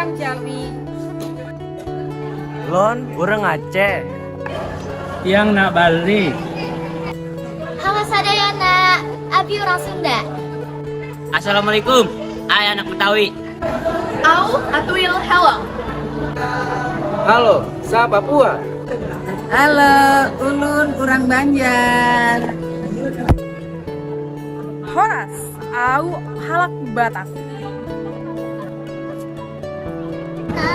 orang Jawi. Lon urang Aceh. Yang nak balik. Halo sadayana, abi orang Sunda. Assalamualaikum, ayah anak Betawi. Au atuil hello. Halo, sa Papua. Halo, ulun urang Banjar. Horas, au halak Batak.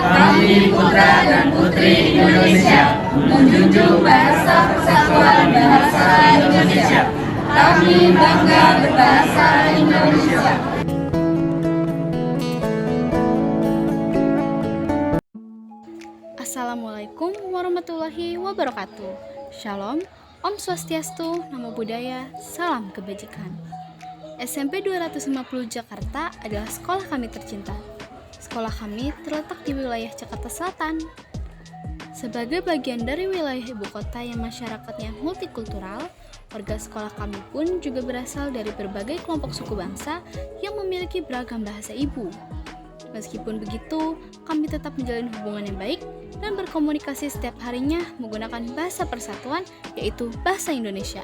Kami putra dan putri Indonesia menjunjung bahasa persatuan bahasa Indonesia. Kami bangga berbahasa Indonesia. Assalamualaikum warahmatullahi wabarakatuh. Shalom, Om Swastiastu, Namo Buddhaya, Salam Kebajikan. SMP 250 Jakarta adalah sekolah kami tercinta. Sekolah kami terletak di wilayah Jakarta Selatan. Sebagai bagian dari wilayah ibu kota yang masyarakatnya multikultural, warga sekolah kami pun juga berasal dari berbagai kelompok suku bangsa yang memiliki beragam bahasa ibu. Meskipun begitu, kami tetap menjalin hubungan yang baik dan berkomunikasi setiap harinya menggunakan bahasa persatuan, yaitu bahasa Indonesia.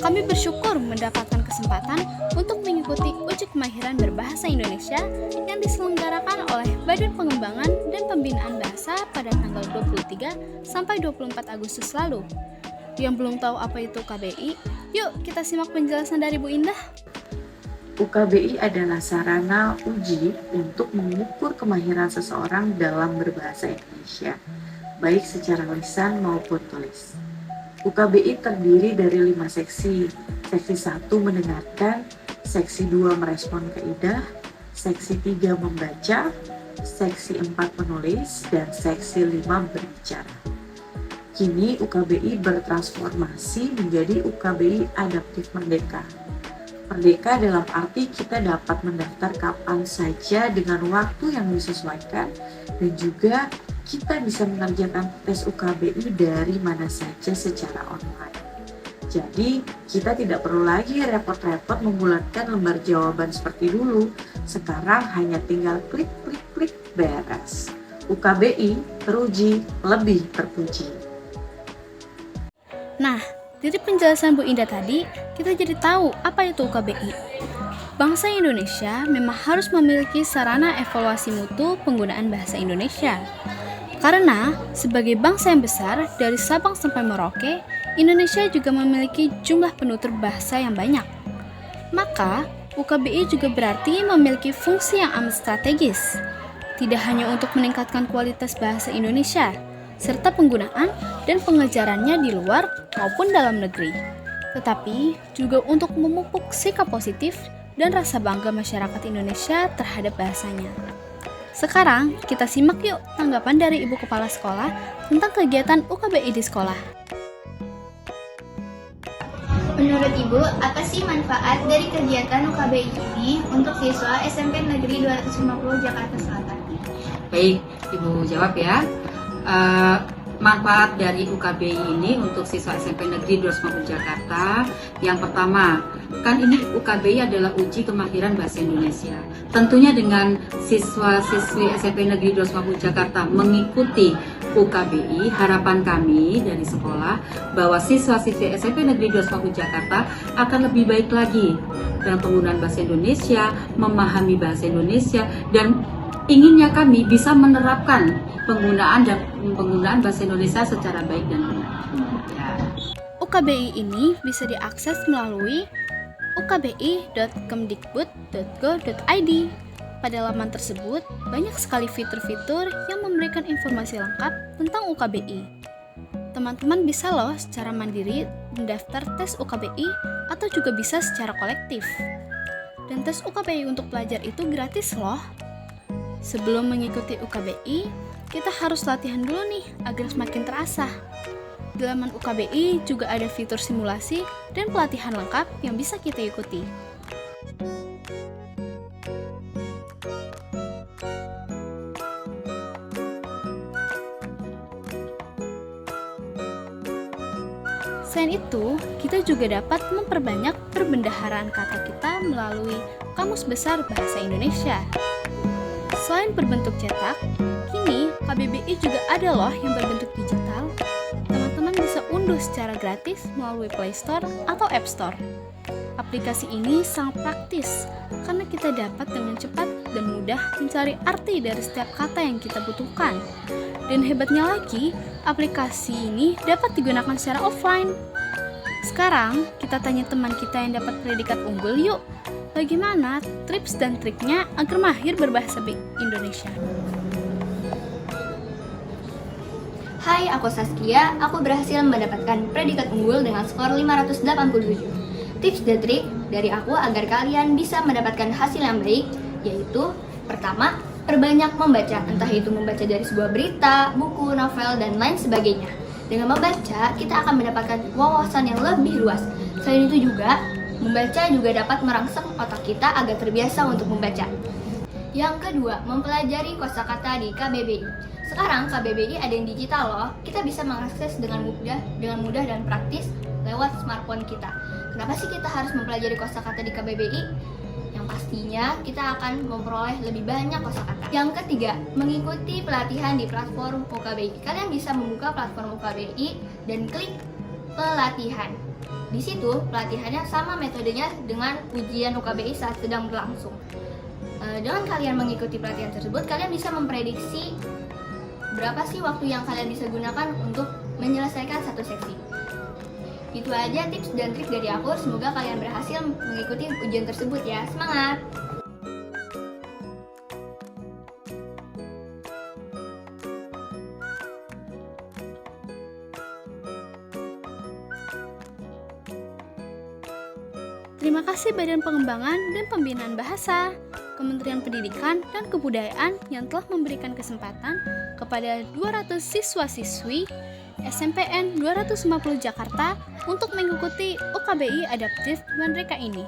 Kami bersyukur mendapatkan kesempatan untuk mengikuti uji kemahiran berbahasa Indonesia yang diselenggarakan oleh Badan Pengembangan dan Pembinaan Bahasa pada tanggal 23 sampai 24 Agustus lalu. Yang belum tahu apa itu UKBI, yuk kita simak penjelasan dari Bu Indah. UKBI adalah sarana uji untuk mengukur kemahiran seseorang dalam berbahasa Indonesia, baik secara lisan maupun tulis. UKBI terdiri dari 5 seksi. Seksi 1 mendengarkan, seksi 2 merespon kaidah, seksi 3 membaca, seksi 4 menulis, dan seksi 5 berbicara. Kini UKBI bertransformasi menjadi UKBI Adaptif Merdeka. Merdeka dalam arti kita dapat mendaftar kapan saja dengan waktu yang disesuaikan, dan juga kita bisa mengerjakan tes UKBI dari mana saja secara online. Jadi, kita tidak perlu lagi repot-repot membulatkan lembar jawaban seperti dulu. Sekarang hanya tinggal klik beres. UKBI teruji, lebih terpuji. Nah, dari penjelasan Bu Indah tadi, kita jadi tahu apa itu UKBI. Bangsa Indonesia memang harus memiliki sarana evaluasi mutu penggunaan bahasa Indonesia. Karena sebagai bangsa yang besar dari Sabang sampai Merauke, Indonesia juga memiliki jumlah penutur bahasa yang banyak. Maka, UKBI juga berarti memiliki fungsi yang amat strategis. Tidak hanya untuk meningkatkan kualitas bahasa Indonesia, serta penggunaan dan pengajarannya di luar maupun dalam negeri, tetapi juga untuk memupuk sikap positif dan rasa bangga masyarakat Indonesia terhadap bahasanya. Sekarang, kita simak yuk tanggapan dari Ibu Kepala Sekolah tentang kegiatan UKBI di sekolah. Menurut Ibu, apa sih manfaat dari kegiatan UKBI ini untuk siswa SMP Negeri 250 Jakarta Selatan? Baik, Ibu jawab ya. Manfaat dari UKBI ini untuk siswa SMP Negeri 250 Jakarta, yang pertama, kan ini UKBI adalah uji kemahiran bahasa Indonesia. Tentunya dengan siswa-siswi SMP Negeri 250 Jakarta mengikuti UKBI, harapan kami dari sekolah bahwa siswa-siswi SMP Negeri 250 Jakarta akan lebih baik lagi dalam penggunaan bahasa Indonesia, memahami bahasa Indonesia, dan inginnya kami bisa menerapkan penggunaan bahasa Indonesia secara baik dan benar. UKBI ini bisa diakses melalui ukbi.kemdikbud.go.id. Pada laman tersebut, banyak sekali fitur-fitur yang memberikan informasi lengkap tentang UKBI. Teman-teman bisa loh secara mandiri mendaftar tes UKBI atau juga bisa secara kolektif. Dan tes UKBI untuk pelajar itu gratis loh. Sebelum mengikuti UKBI, kita harus latihan dulu nih agar semakin terasa. Di laman UKBI juga ada fitur simulasi dan pelatihan lengkap yang bisa kita ikuti. Selain itu, kita juga dapat memperbanyak perbendaharaan kata kita melalui Kamus Besar Bahasa Indonesia. Selain berbentuk cetak, kini KBBI juga ada loh yang berbentuk digital. Teman-teman bisa unduh secara gratis melalui Play Store atau App Store. Aplikasi ini sangat praktis karena kita dapat dengan cepat dan mudah mencari arti dari setiap kata yang kita butuhkan. Dan hebatnya lagi, aplikasi ini dapat digunakan secara offline. Sekarang, kita tanya teman kita yang dapat predikat unggul yuk. Bagaimana tips dan triknya agar mahir berbahasa Indonesia? Hai, aku Saskia. Aku berhasil mendapatkan predikat unggul dengan skor 587. Tips dan trik dari aku agar kalian bisa mendapatkan hasil yang baik, yaitu pertama, perbanyak membaca, entah itu membaca dari sebuah berita, buku, novel, dan lain sebagainya. Dengan membaca, kita akan mendapatkan wawasan yang lebih luas. Selain itu juga, membaca juga dapat merangsang otak kita agar terbiasa untuk membaca. Yang kedua, mempelajari kosakata di KBBI. Sekarang KBBI ada yang digital loh. Kita bisa mengakses dengan mudah dan praktis lewat smartphone kita. Kenapa sih kita harus mempelajari kosakata di KBBI? Yang pastinya kita akan memperoleh lebih banyak kosakata. Yang ketiga, mengikuti pelatihan di platform UKBI. Kalian bisa membuka platform UKBI dan klik pelatihan. Di situ pelatihannya sama metodenya dengan ujian UKBI saat sedang berlangsung. Dengan kalian mengikuti pelatihan tersebut, kalian bisa memprediksi berapa sih waktu yang kalian bisa gunakan untuk menyelesaikan satu seksi. Itu aja tips dan trik dari aku, semoga kalian berhasil mengikuti ujian tersebut ya. Semangat! Terima kasih Badan Pengembangan dan Pembinaan Bahasa, Kementerian Pendidikan dan Kebudayaan yang telah memberikan kesempatan kepada 200 siswa-siswi SMPN 250 Jakarta untuk mengikuti UKBI Adaptif Merdeka ini.